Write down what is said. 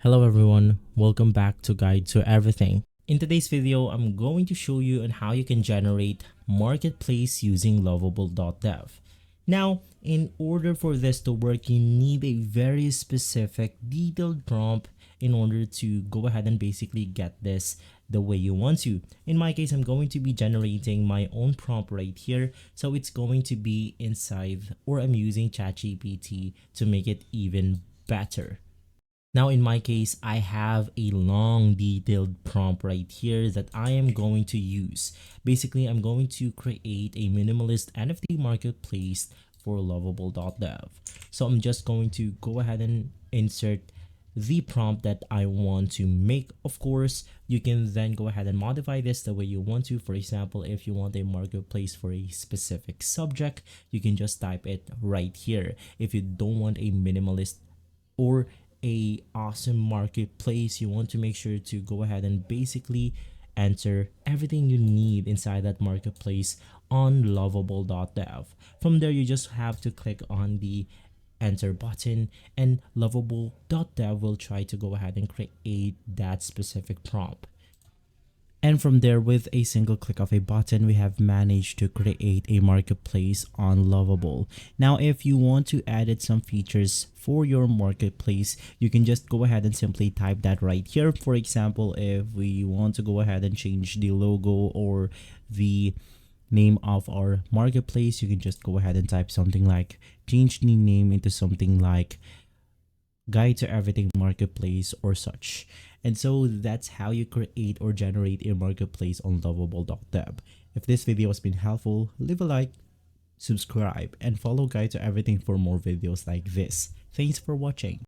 Hello everyone, welcome back to Guide to Everything. In today's video, I'm going to show you on how you can generate marketplace using Lovable.Dev. Now, in order for this to work, you need a very specific detailed prompt in order to go ahead and basically get this the way you want to. In my case, I'm going to be generating my own prompt right here. So it's going to be inside, or I'm using ChatGPT to make it even better. Now in my case, I have a long detailed prompt right here that I am going to use. Basically, I'm going to create a minimalist NFT marketplace for Lovable.Dev. So I'm just going to go ahead and insert the prompt that I want to make. Of course, you can then go ahead and modify this the way you want to. For example, if you want a marketplace for a specific subject, you can just type it right here. If you don't want a minimalist or a awesome marketplace, you want to make sure to go ahead and basically enter everything you need inside that marketplace on Lovable.Dev. From there, you just have to click on the enter button, and Lovable.Dev will try to go ahead and create that specific prompt. And from there, with a single click of a button, we have managed to create a marketplace on Lovable. Now, if you want to add some features for your marketplace, you can just go ahead and simply type that right here. For example, if we want to go ahead and change the logo or the name of our marketplace, you can just go ahead and type something like, change the name into something like Guide to Everything Marketplace or such. And so that's how you create or generate a marketplace on Lovable.Dev. If this video has been helpful, leave a like, subscribe, and follow Guide to Everything for more videos like this. Thanks for watching.